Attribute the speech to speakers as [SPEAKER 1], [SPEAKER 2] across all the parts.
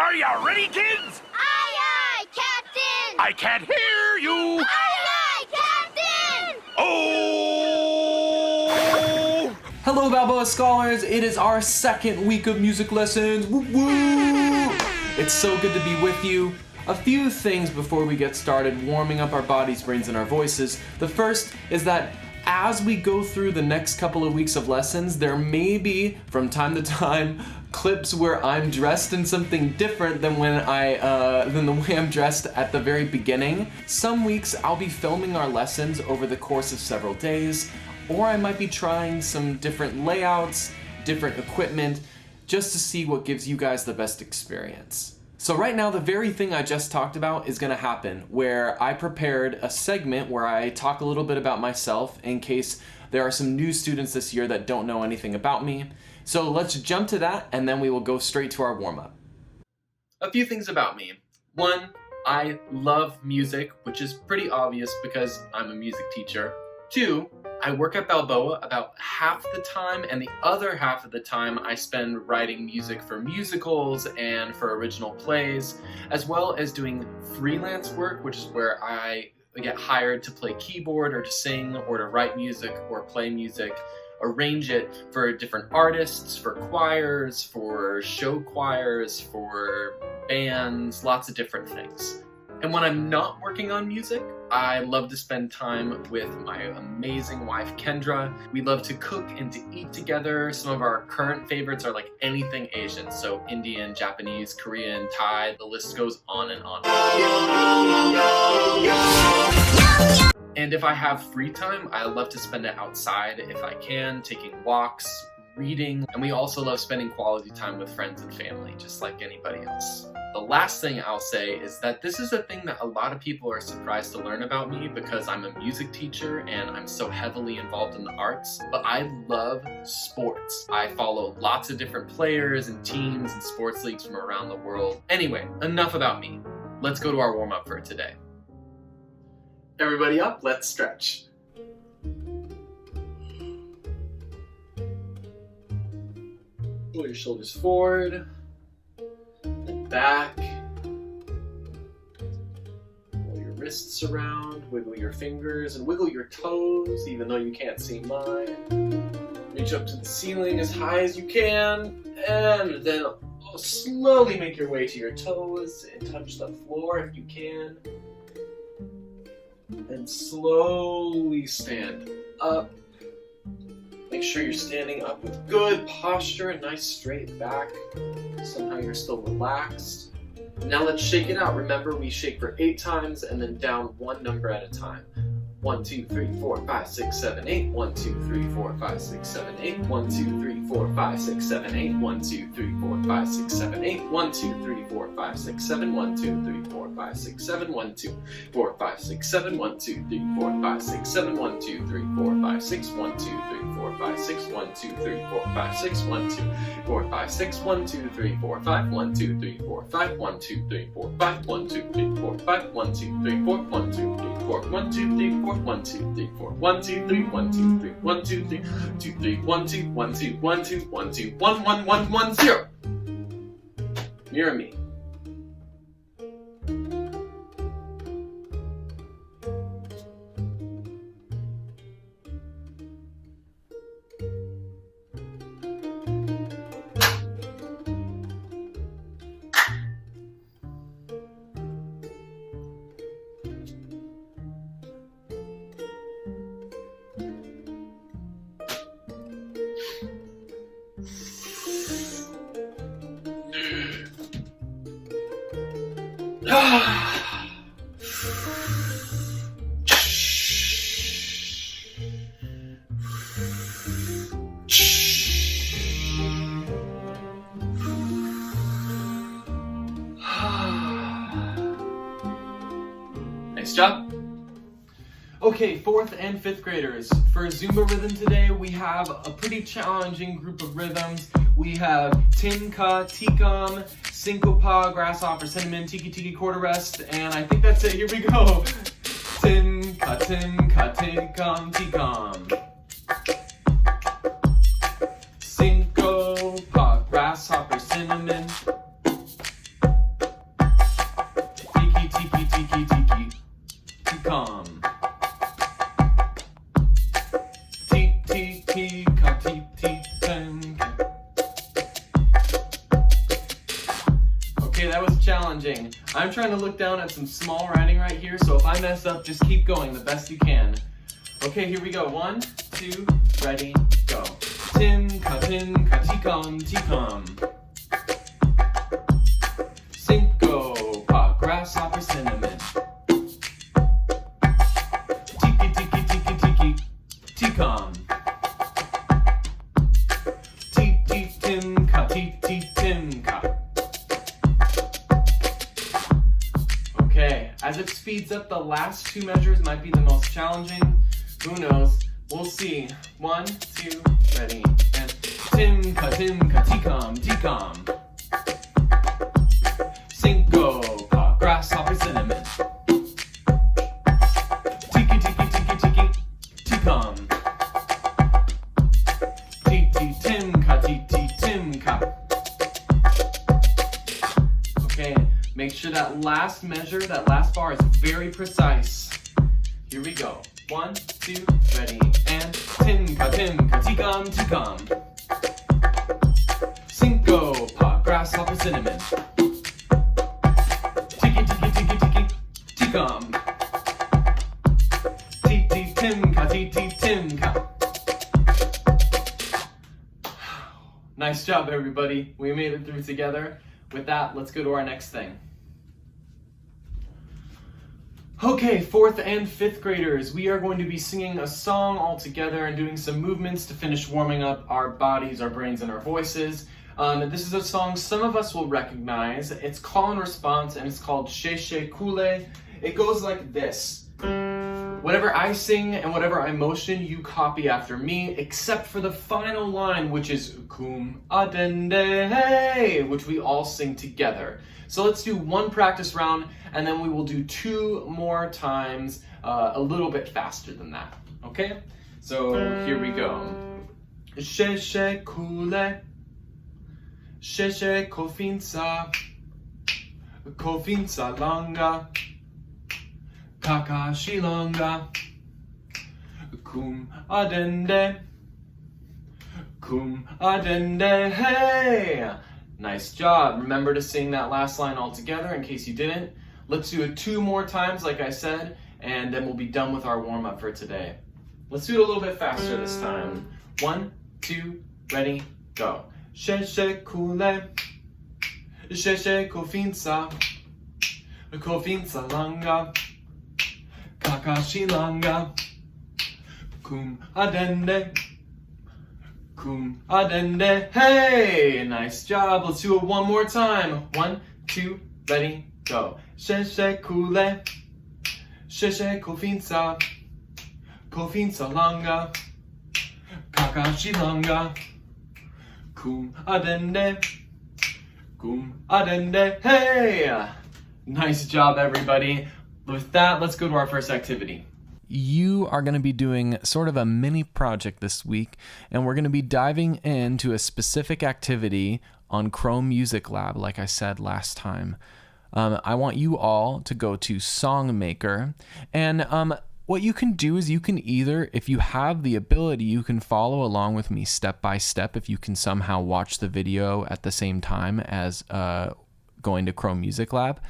[SPEAKER 1] Are you ready, kids?
[SPEAKER 2] Aye, aye, Captain!
[SPEAKER 1] I can't hear you!
[SPEAKER 2] Aye, aye, Captain!
[SPEAKER 1] Oh!
[SPEAKER 3] Hello, Balboa Scholars! It is our second week of music lessons. Woo woo! It's so good to be with you. A few things before we get started warming up our bodies, brains, and our voices. The first is that as we go through the next couple of weeks of lessons, there may be, from time to time, clips where I'm dressed in something different than than the way I'm dressed at the very beginning. Some weeks I'll be filming our lessons over the course of several days, or I might be trying some different layouts, different equipment, just to see what gives you guys the best experience. So right now, the very thing I just talked about is gonna happen, where I prepared a segment where I talk a little bit about myself in case there are some new students this year that don't know anything about me. So let's jump to that, and then we will go straight to our warm-up. A few things about me. One, I love music, which is pretty obvious because I'm a music teacher. Two, I work at Balboa about half the time, and the other half of the time I spend writing music for musicals and for original plays, as well as doing freelance work, which is where I get hired to play keyboard or to sing or to write music or play music, arrange it for different artists, for choirs, for show choirs, for bands, lots of different things. And when I'm not working on music, I love to spend time with my amazing wife, Kendra. We love to cook and to eat together. Some of our current favorites are like anything Asian, so Indian, Japanese, Korean, Thai, the list goes on and on. And if I have free time, I love to spend it outside if I can, taking walks, reading, and we also love spending quality time with friends and family, just like anybody else. The last thing I'll say is that this is a thing that a lot of people are surprised to learn about me because I'm a music teacher and I'm so heavily involved in the arts, but I love sports. I follow lots of different players and teams and sports leagues from around the world. Anyway, enough about me. Let's go to our warm-up for today. Everybody up, let's stretch. Pull your shoulders forward. Back, roll your wrists around, wiggle your fingers, and wiggle your toes, even though you can't see mine. Reach up to the ceiling as high as you can, and then slowly make your way to your toes and touch the floor if you can. And slowly stand up. Make sure you're standing up with good posture, a nice straight back. Somehow you're still relaxed. Now let's shake it out. Remember, we shake for 8 times and then down one number at a time. 1, 2, 3, 4, 5, 6, 7, 8. 1, 2, 3, 4, 5, 6, 7, 8. 1, 2, 3, 4, 5, 6, 7, 8. 1, 2, 3, 4, 5, 6, 7, 8. 1, 2, 3, 4, 5, 6, 7. 1, 2, 3, 4, 5, 6, 7. 1, 2, 4, 5, 6, 7. 1, 2, 3, 4, 5, 6, 7. 1, 2, 3, 4, 5, 6. 1, 2, 3, 4, 5, 6. 1, 2, 3, 4, 5, 6. 1, 2, 4, 5, 6. 1, 2, 3, 4, 5. 1, 2, 3, 4, 5. 1, 2, 3, 4, 5. 1, 2, 3, 4, 5. 1, 2, 3, 4. 1, 2, 3, 4. 1, 2, 3, 4. 1, 2, 3, 4. 1, 2, 3, 1, 2, 3, 1, 2, 3, 2, 3, 1, 2, 1, 2, 1, 2, 1, 2, 1, 1, 1, 1, 0. Mirror me. Nice job. Okay, 4th and 5th graders. For Zumba rhythm today, we have a pretty challenging group of rhythms. We have Tinka, Tikam, Syncopa, Grasshopper, Cinnamon, Tiki Tiki, Quarter Rest, and I think that's it. Here we go. Tinka, Tinka, Tikam, Tikam. Syncopa, Grasshopper, Cinnamon. Okay, that was challenging. I'm trying to look down at some small writing right here, so if I mess up, just keep going the best you can. Okay, here we go. 1, 2, ready, go. Timka, timka, tikom, tikom. Cinco, pot, grasshopper, cinnamon. Tiki, tiki, tiki, tiki, tikom. Ti, timka, ti, timka. Okay, as it speeds up, the last two measures might be the most challenging. Who knows? We'll see. 1, 2, ready, and timka, timka, tikom, tikom. Cinco, pot, grasshopper, cinnamon. Tiki, tiki, tiki, tiki, tikom. Ti, timka, ti, timka. Okay, make sure that last measure, that last bar is very precise. Here we go. 1, 2, ready, and timka, timka, tikom, tikom. Cinco, pot, grasshopper, cinnamon. Tiki, tiki, tiki, tiki, tikom. Ti, timka, ti, timka. Nice job, everybody. We made it through together. With that, let's go to our next thing. Okay, 4th and 5th graders, we are going to be singing a song all together and doing some movements to finish warming up our bodies, our brains, and our voices. This is a song some of us will recognize. It's call and response, and it's called She She Kule. It goes like this. Whatever I sing and whatever I motion, you copy after me, except for the final line, which is Kum Adende Hey, which we all sing together. So let's do one practice round, and then we will do 2 more times a little bit faster than that. Okay? So here we go. She she kule, she she kofinsa, kofinsa langa, kakashi langa, kum adende, hey. Nice job. Remember to sing that last line all together in case you didn't. Let's do it 2 more times like I said, and then we'll be done with our warm-up for today. Let's do it a little bit faster this time. 1, 2, ready, go. She she kule, she she kofinsa, kofinsa langa, kakashi langa, kum adende, hey! Nice job. Let's do it one more time. 1, 2, ready, go. She she kule, she she kofinsa, kofinsa langa, kakashi langa, kum adende, hey! Nice job, everybody. With that, let's go to our first activity. You are going to be doing sort of a mini project this week, and we're going to be diving into a specific activity on Chrome Music Lab, like I said last time. I want you all to go to Songmaker, and what you can do is you can either, if you have the ability, you can follow along with me step by step if you can somehow watch the video at the same time as going to Chrome Music Lab.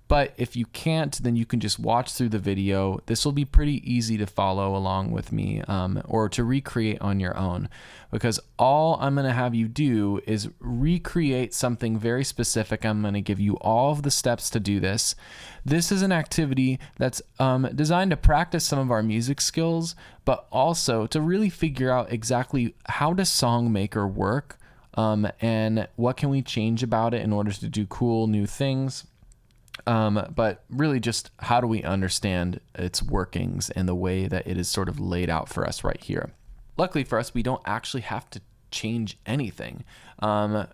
[SPEAKER 3] But if you can't, then you can just watch through the video. This will be pretty easy to follow along with me or to recreate on your own, because all I'm going to have you do is recreate something very specific. I'm going to give you all of the steps to do this. This is an activity that's designed to practice some of our music skills, but also to really figure out exactly how does Songmaker work and what can we change about it in order to do cool new things. But really just how do we understand its workings and the way that it is sort of laid out for us right here. Luckily for us, we don't actually have to change anything. The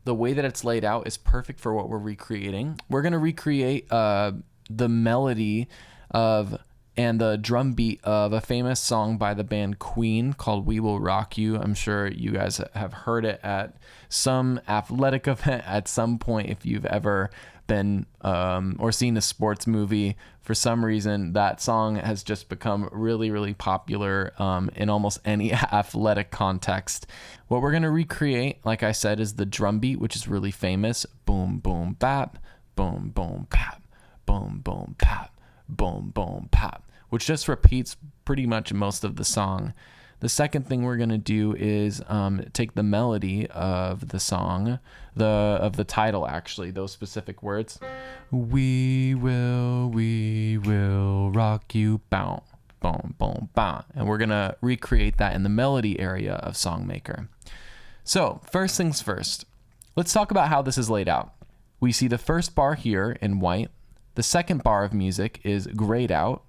[SPEAKER 3] way that it's laid out is perfect for what we're recreating. We're going to recreate the melody of and the drum beat of a famous song by the band Queen called We Will Rock You. I'm sure you guys have heard it at some athletic event at some point if you've ever been or seen a sports movie. For some reason, that song has just become really, really popular in almost any athletic context. What we're going to recreate, like I said, is the drum beat, which is really famous. Boom, boom, bap, boom, boom, bap, boom, boom, bap, boom, boom, bap, which just repeats pretty much most of the song. The second thing we're going to do is take the melody of the song, of the title, actually, those specific words. We will rock you, boom, boom, boom, boom. And we're going to recreate that in the melody area of Songmaker. So first things first, let's talk about how this is laid out. We see the first bar here in white. The second bar of music is grayed out.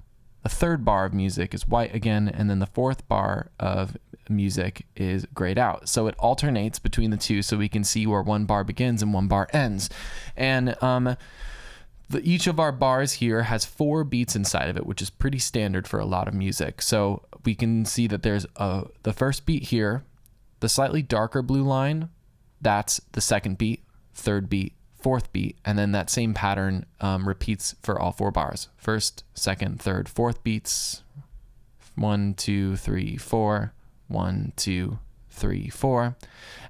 [SPEAKER 3] The third bar of music is white again, and then the fourth bar of music is grayed out. So it alternates between the two so we can see where one bar begins and one bar ends. And each of our bars here has 4 beats inside of it, which is pretty standard for a lot of music. So we can see that there's the first beat here, the slightly darker blue line, that's the second beat, third beat, fourth beat, and then that same pattern repeats for all 4 bars. First, second, third, fourth beats. 1, 2, 3, 4. 1, 2, 3, 4.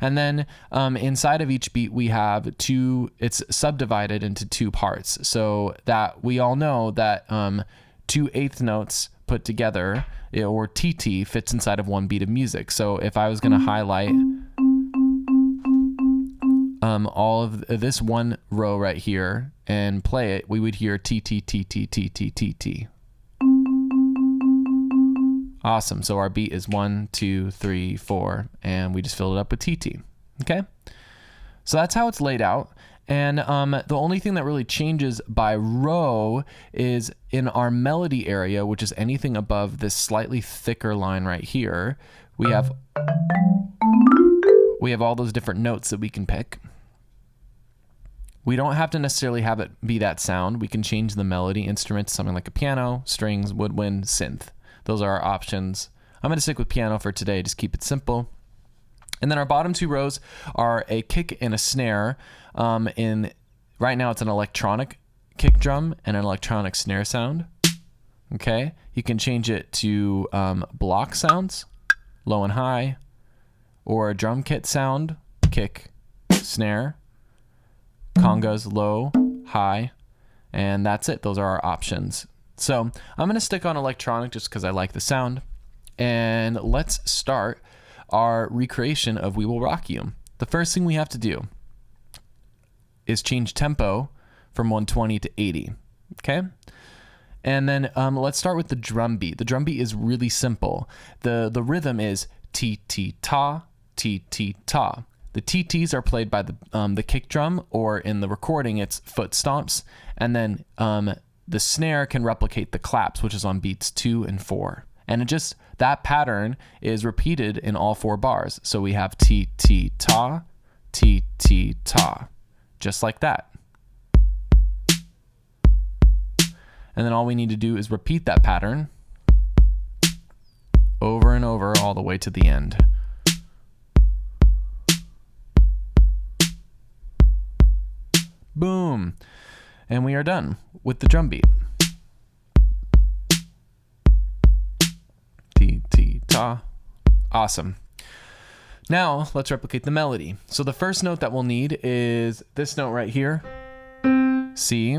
[SPEAKER 3] And then inside of each beat we have it's subdivided into 2 parts. So that we all know that 2 eighth notes put together, or TT, fits inside of 1 beat of music. So if I was going to highlight all of this one row right here and play it, we would hear T, T, T, T, T, T, T, T. Awesome. So our beat is 1, 2, 3, 4, and we just filled it up with TT. Okay. So that's how it's laid out. And the only thing that really changes by row is in our melody area, which is anything above this slightly thicker line right here. We have all those different notes that we can pick. We don't have to necessarily have it be that sound. We can change the melody instrument to something like a piano, strings, woodwind, synth. Those are our options. I'm going to stick with piano for today, just keep it simple. And then our bottom 2 rows are a kick and a snare. Right now it's an electronic kick drum and an electronic snare sound. Okay, you can change it to block sounds, low and high, or a drum kit sound, kick, snare, congas, low, high, and that's it. Those are our options. So I'm going to stick on electronic just because I like the sound. And let's start our recreation of We Will Rock You. The first thing we have to do is change tempo from 120 to 80. Okay? And then let's start with the drum beat. The drum beat is really simple. The rhythm is T-T-Ta, T-T-Ta. The TTs are played by the kick drum, or in the recording, it's foot stomps. And then the snare can replicate the claps, which is on beats 2 and 4. And that pattern is repeated in all 4 bars. So we have T-T-Ta, T-T-Ta, just like that. And then all we need to do is repeat that pattern over and over all the way to the end. Boom. And we are done with the drum beat. T-T-Ta. Awesome. Now let's replicate the melody. So the first note that we'll need is this note right here, C.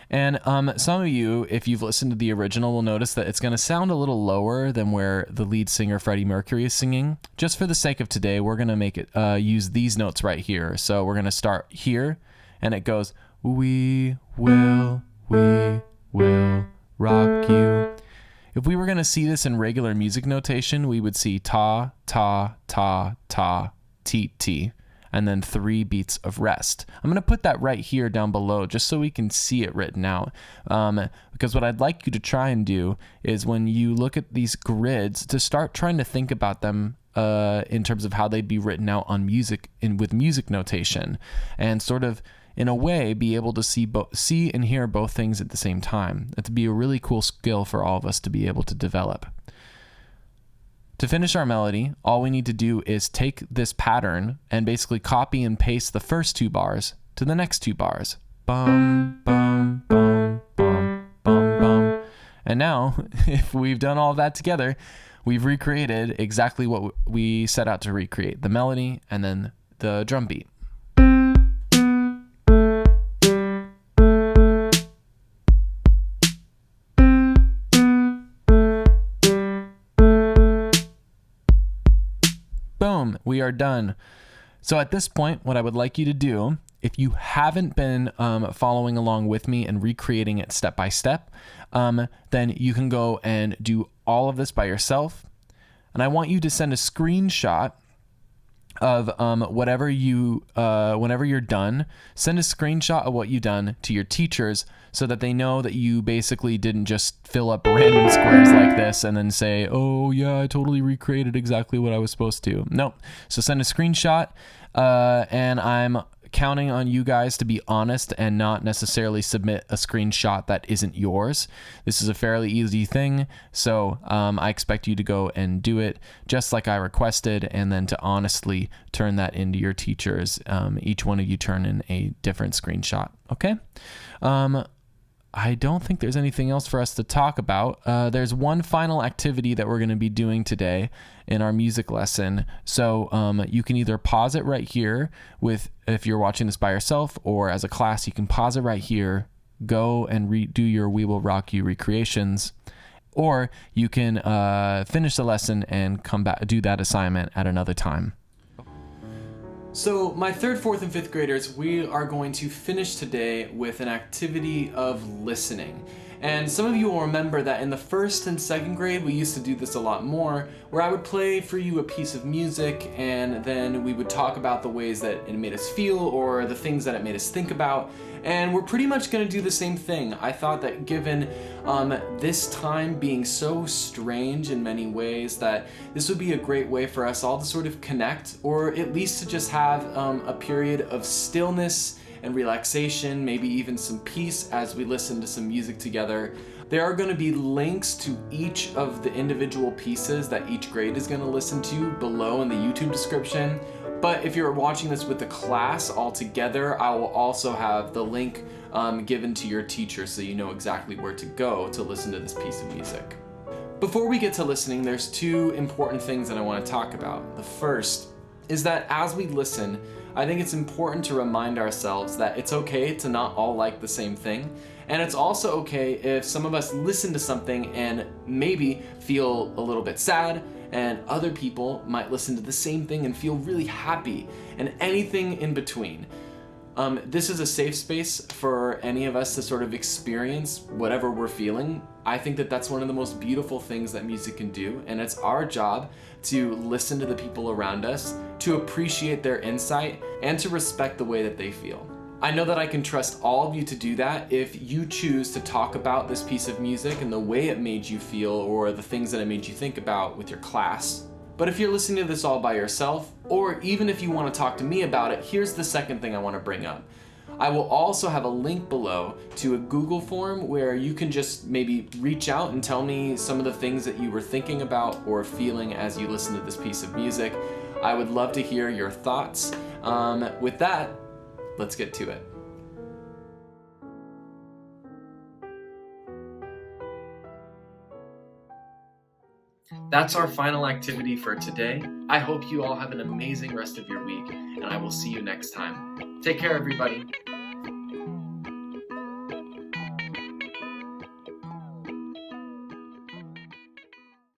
[SPEAKER 3] And some of you, if you've listened to the original, will notice that it's going to sound a little lower than where the lead singer Freddie Mercury is singing. Just for the sake of today, we're going to make it use these notes right here. So we're going to start here, and it goes, we will rock you. If we were going to see this in regular music notation, we would see ta, ta, ta, ta, ti, ti, and then 3 beats of rest. I'm going to put that right here down below just so we can see it written out. Because what I'd like you to try and do is when you look at these grids, to start trying to think about them in terms of how they'd be written out on music with music notation, and sort of in a way, be able to see and hear both things at the same time. That'd be a really cool skill for all of us to be able to develop. To finish our melody, all we need to do is take this pattern and basically copy and paste the first 2 bars to the next 2 bars. Bum, bum, bum, bum, bum, bum. And now, if we've done all of that together, we've recreated exactly what we set out to recreate, the melody and then the drum beat. Boom, we are done. So at this point, what I would like you to do, if you haven't been following along with me and recreating it step by step, then you can go and do all of this by yourself. And I want you to send a screenshot of whenever you're done, send a screenshot of what you've done to your teachers so that they know that you basically didn't just fill up random squares like this and then say, oh yeah, I totally recreated exactly what I was supposed to. No. So send a screenshot, and I'm counting on you guys to be honest and not necessarily submit a screenshot that isn't yours. This is a fairly easy thing, so I expect you to go and do it just like I requested, and then to honestly turn that into your teachers. Each one of you turn in a different screenshot, okay? I don't think there's anything else for us to talk about. There's one final activity that we're going to be doing today in our music lesson. So you can either pause it right here if you're watching this by yourself, or as a class, you can pause it right here, go and do your We Will Rock You recreations, or you can finish the lesson and come back, do that assignment at another time. So my 3rd, 4th, and 5th graders, we are going to finish today with an activity of listening. And some of you will remember that in the 1st and 2nd grade, we used to do this a lot more, where I would play for you a piece of music, and then we would talk about the ways that it made us feel or the things that it made us think about. And we're pretty much going to do the same thing. I thought that given this time being so strange in many ways, that this would be a great way for us all to sort of connect, or at least to just have a period of stillness and relaxation, maybe even some peace as we listen to some music together. There are going to be links to each of the individual pieces that each grade is going to listen to below in the YouTube description. But if you're watching this with the class all together, I will also have the link given to your teacher so you know exactly where to go to listen to this piece of music. Before we get to listening, there's 2 important things that I want to talk about. The first is that as we listen, I think it's important to remind ourselves that it's okay to not all like the same thing. And it's also okay if some of us listen to something and maybe feel a little bit sad, and other people might listen to the same thing and feel really happy, and anything in between. This is a safe space for any of us to sort of experience whatever we're feeling. I think that that's one of the most beautiful things that music can do, and it's our job to listen to the people around us, to appreciate their insight, and to respect the way that they feel. I know that I can trust all of you to do that if you choose to talk about this piece of music and the way it made you feel, or the things that it made you think about with your class. But if you're listening to this all by yourself, or even if you want to talk to me about it, here's the second thing I want to bring up. I will also have a link below to a Google form where you can just maybe reach out and tell me some of the things that you were thinking about or feeling as you listen to this piece of music. I would love to hear your thoughts. With that, let's get to it. That's our final activity for today. I hope you all have an amazing rest of your week, and I will see you next time. Take care, everybody.